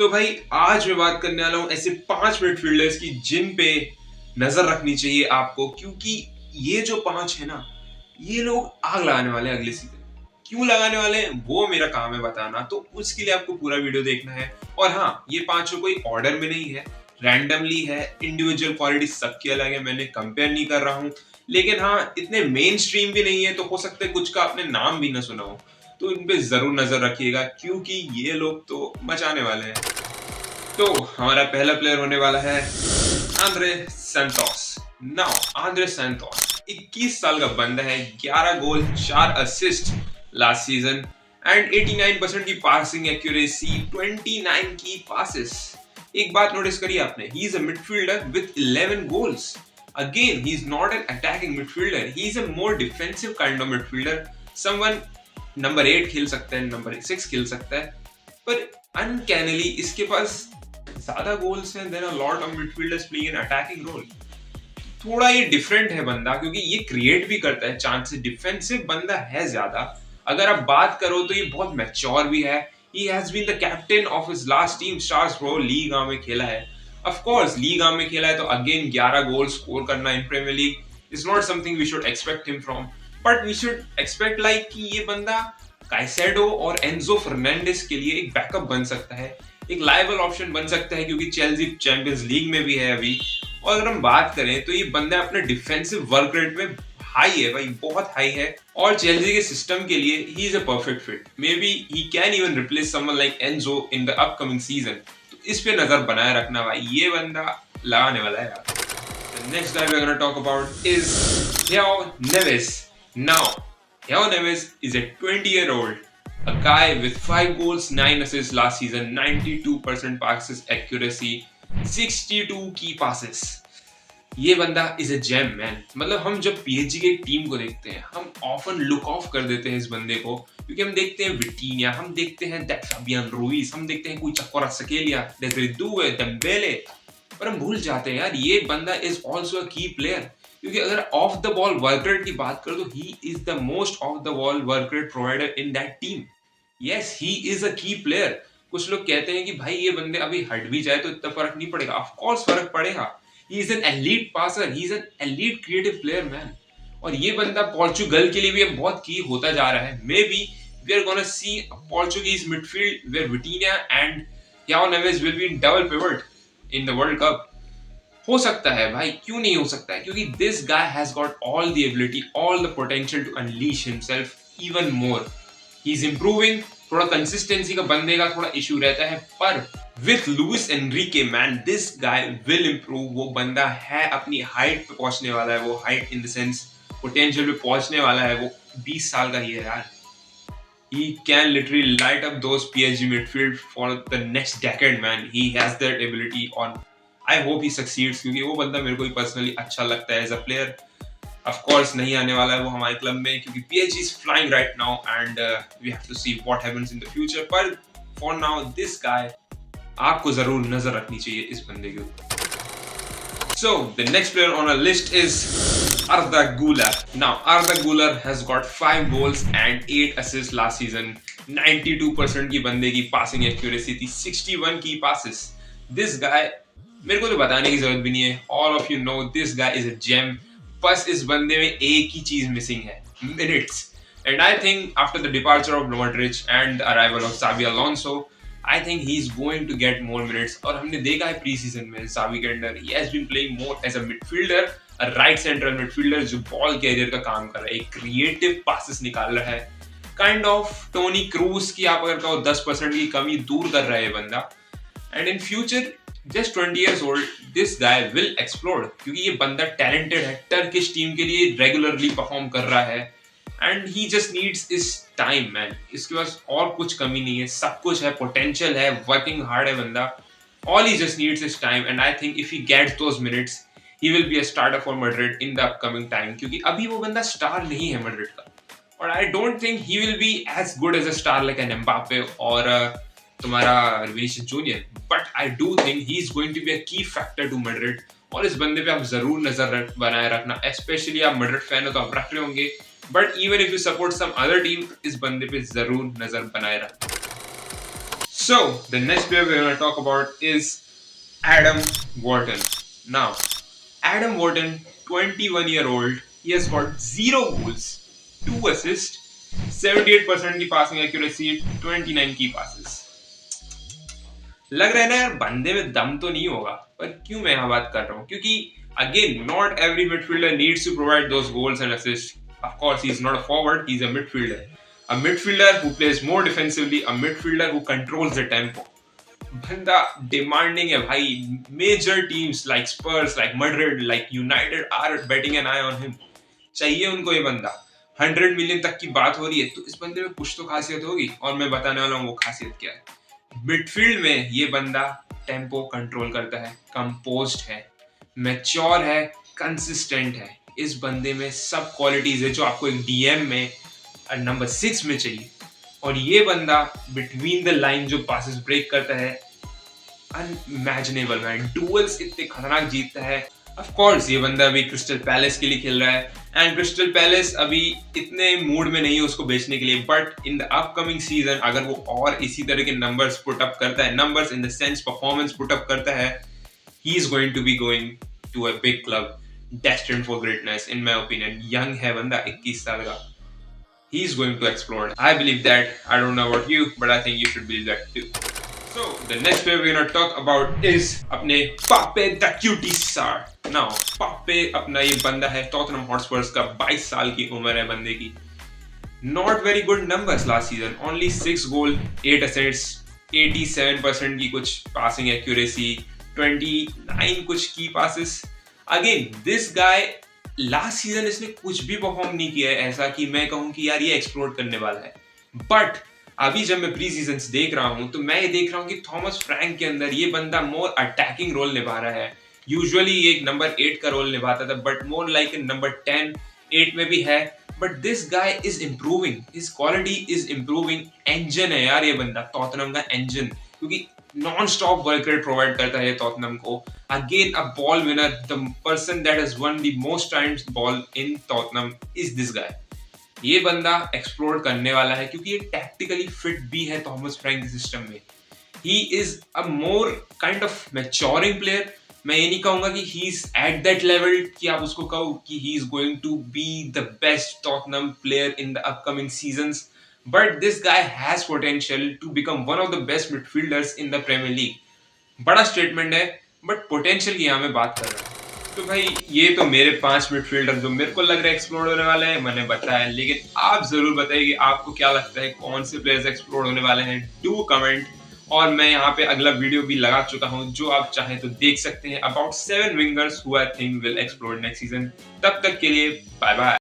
तो भाई आज मैं बात करने वाला हूँ ऐसे 5 मिडफील्डर्स की जिन पे नजर रखनी चाहिए आपको, क्योंकि ये जो 5 है ना, ये लोग आग लगाने वाले हैं अगले सीजन। क्यों लगाने वाले हैं वो मेरा काम है बताना, तो उसके लिए आपको पूरा वीडियो देखना है। और हाँ, ये पांचों कोई ऑर्डर में नहीं है, रैंडमली है, इंडिविजुअल क्वालिटी सबकी अलग है, मैंने कंपेयर नहीं कर रहा हूँ। लेकिन हाँ, इतने मेन स्ट्रीम भी नहीं है, तो हो सकता है कुछ का आपने नाम भी ना सुना हो, तो इन पे जरूर नजर रखिएगा क्योंकि ये लोग तो मचाने वाले हैं। तो हमारा पहला प्लेयर होने वाला है Andre Santos. Now Andre Santos 21 साल का बंदा है, 11 गोल 4 असिस्ट लास्ट सीजन एंड 89% की पासिंग एक्यूरेसी, 29 की पासेस। एक बात नोटिस करी आपने, ही is a midfielder with 11 goals. Again he is not an attacking midfielder, he is a more defensive kind of midfielder. Someone number 8 खेल सकता है, नंबर 6 खेल सकता है, पर अनकैनली इसके पास ज्यादा गोल्स हैं then a lot of midfielders playing an attacking role. थोड़ा ये डिफरेंट है बंदा, क्योंकि ये क्रिएट भी करता है चांसेस, डिफेंसिव बंदा है ज्यादा। अगर आप बात करो तो ये बहुत मैच्योर भी है। He has been the captain of his last team stars bro, league आ में खेला है। ऑफ कोर्स लीग आ में खेला है, तो अगेन 11 गोल स्कोर करना in Premier League is not something we should expect him from, but we should expect like कि ये बंदा काइसेडो और एंजो फर्नांडिस के लिए एक बैकअप बन सकता है, एक लायबल ऑप्शन बन सकता है, क्योंकि चेल्सी चैंपियंस लीग में भी है अभी। और अगर हम बात करें तो ये बंदा अपने डिफेंसिव वर्क रेट में हाई है भाई, बहुत हाई है, और चेल्सी के सिस्टम के लिए ही is a perfect fit. May be he can even replace someone like Enzo in the upcoming season. तो इस पे नजर बनाए रखना भाई, ये बंदा लगाने वाला है यार। The next guy we're going to talk about is João Neves. Now, João Neves is a 20-year-old, a guy with 5 goals, 9 assists last season, 92% passes accuracy, 62 key passes. ये बंदा इज अ जेम मैन। मतलब हम जब PHG की एक team को देखते हैं, हम ऑफन लुक ऑफ कर देते हैं इस बंदे को, क्योंकि हम देखते हैं विटीनिया, हम देखते हैं फैबियन रूइस, हम देखते हैं कोई क्वारात्स्केलिया, डेज़िरे डुए, डेम्बेले, पर हम भूल जाते हैं यार ये बंदा इज ऑल्सो अ की प्लेयर। क्योंकि अगर of the ball work rate की बात करें तो he is the most of the ball work rate provider in that team. Yes, he is अ की प्लेयर। कुछ लोग कहते हैं कि भाई ये बंदे अभी हट भी जाए तो इतना फर्क नहीं पड़ेगा, ऑफ कोर्स फर्क पड़ेगा। He is an elite passer, he is an elite creative player man. और ये बंदा पोर्चुगल के लिए भी बहुत की होता जा रहा है। Maybe we are gonna see a Portuguese midfield where Vitinha and João Neves will be in double pivot in the World Cup. हो सकता है भाई, क्यों नहीं हो सकता है, क्योंकि this guy has got all the ability, all the potential to unleash himself even more. He's improving. थोड़ा कंसिस्टेंसी का बंदे का थोड़ा इशू रहता है, पर with Luis Enrique man this guy will improve. वो बंदा है अपनी हाइट पे पहुंचने वाला है, वो height in the sense potential पे पहुंचने वाला है। वो 20 साल का ही है यार। He can literally light up those PSG midfield for the next decade, man. He has that ability on. I hope he succeeds, क्योंकि वो बंदा मेरे को ही पर्सनली अच्छा लगता है as a player. Of course नहीं आने वाला है वो हमारे क्लब में, क्योंकि PSG is flying right now and we have to see what happens in the future. पर for now this guy आपको जरूर नजर रखनी चाहिए इस बंदे के ऊपर। So the next player on our list is Arda Güler. Now Arda Güler has got 5 goals and 8 assists last season. 92% की बंदे की पासिंग एक्यूरेसी थी, 61 की passes. This guy मेरे को तो बताने की जरूरत भी नहीं है, all of you know this guy is a gem. बस इस बंदे में एक ही चीज मिसिंग है, minutes. And I think after the departure of Modric and the arrival of Xabi Alonso, I think he is going to get more minutes. और हमने देखा है प्री सीजन में Xavi के अंदर he has been playing more as a midfielder, a right central midfielder जो ball carrier का काम कर रहा है, एक क्रिएटिव पासेस निकाल रहा है, काइंड ऑफ टोनी क्रूज की आप अगर कहो 10% की कमी दूर कर रहा है ये बंदा। And in future just 20 years old, this guy will explode, क्योंकि ये बंदा talented है, टर्किश टीम के लिए रेगुलरली परफॉर्म कर रहा है, and he just needs his time man. इसके पास और कुछ कमी नहीं है, सब कुछ है, पोटेंशियल है, वर्किंग हार्ड है बंदा, all he just needs is time, and I think if he gets those minutes, he will be a starter for Madrid in the upcoming time, क्योंकि अभी वो बंदा स्टार नहीं है मैड्रिड का, और I don't think he will be as good as a star like an Mbappe और तुम्हारा Vinicius junior, but I do think he is going to be a key factor to Madrid. और इस बंदे पे आप जरूर नजर बनाए रखना, स्पेशली आप मैड्रिड फैन हो तो आप रख रहे होंगे, but even if you support some other team, इस बंदे पे जरूर नजर बनाए रखना। So the next player we're going to talk about is Adam Wharton. Now, Adam Wharton, 21-year-old, he has got 0 goals, 2 assists, 78% की passing accuracy, 29 key passes. लग रहा है ना यार बंदे में दम तो नहीं होगा, पर क्यों मैं यहाँ बात कर रहा हूँ? क्योंकि again not every midfielder needs to provide those goals and assist. Of course he is not a forward, he is a midfielder. A midfielder who plays more defensively, a midfielder who controls the tempo. बंदा demanding है भाई. Major teams like Spurs, like Madrid, like United are betting an eye on him. चाहिए उनको ये बंदा. 100 million तक की बात हो रही है, तो इस बंदे में कुछ तो खासियत होगी, और मैं बताने वाला हूँ वो खासियत क्या है. मिडफील्ड में ये बंदा टेम्पो कंट्रोल करता है, कंपोज्ड है, मैच्योर है, कंसिस्टेंट है. इस बंदे में सब क्वालिटीज है जो आपको एक डीएम में नंबर 6 में चाहिए. और ये बंदा बिटवीन द लाइन जो पासेस ब्रेक करता है, अनइमेजिनेबल मैन. डुअल्स इतने खतरनाक जीतता है. ऑफ कोर्स ये बंदा अभी क्रिस्टल पैलेस के लिए खेल रहा है, एंड क्रिस्टल पैलेस अभी इतने मूड में नहीं है उसको बेचने के लिए. But in the upcoming season अगर वो और इसी तरह के नंबर्स पुट अप करता है, numbers in the sense performance put up करता है, he is going to be going to a big club, destined for greatness in my opinion. Young है बंदा, 21 साल का. he is going to explode. I believe that. I don't know about you, but I think you should believe that too. So the next player we're gonna talk about is अपने Pape the Cutie Star. Now Pape अपना ये बंदा है Tottenham Hotspurs का. 22 साल की उम्र है बंदे की. Not very good numbers last season. Only 6 goal, 8 assists, 87% की कुछ passing accuracy, 29 कुछ key passes. Again, this guy last season इसने कुछ भी परफॉर्म नहीं किया है ऐसा कि मैं कहूं कि यार ये एक्सप्लोर करने वाला है. बट अभी जब मैं प्री सीजन्स देख रहा हूं तो मैं ये देख रहा हूं कि थॉमस फ्रैंक के अंदर ये बंदा मोर अटैकिंग रोल निभा रहा है. यूजुअली ये एक नंबर 8 का रोल निभाता था, बट मोर लाइक नंबर 10, 8 में भी है. But this guy is improving, his quality is improving. Engine है यार ये बंदा, टॉटनहम का इंजन, क्योंकि non stop work rate provide करता है टॉटनहम को. Again, a ball winner, the person that has won the most times ball in Tottenham is this guy. ये बंदा एक्सप्लोर करने वाला है क्योंकि ये टैक्टिकली फिट भी है थॉमस फ्रैंक के सिस्टम में. He is a more kind of maturing player. मैं ये नहीं कहूंगा कि he is at that level कि आप उसको कहो कि he is going to be the best Tottenham player in the upcoming seasons. But this guy has potential to become one of the best midfielders in the Premier League. बड़ा statement है, but potential की यहाँ मैं बात कर रहा हूँ. तो भाई ये तो मेरे 5 मिडफील्डर जो मेरे को लग रहा है एक्सप्लोर होने वाले हैं मैंने बताया. लेकिन आप जरूर बताइए कि आपको क्या लगता है कौन से प्लेयर्स एक्सप्लोर होने वाले हैं. Do comment. और मैं यहाँ पे अगला वीडियो भी लगा चुका हूँ जो आप चाहें तो देख सकते हैं, about 7 wingers who I think will explore next season. तब तक के लिए बाय बाय.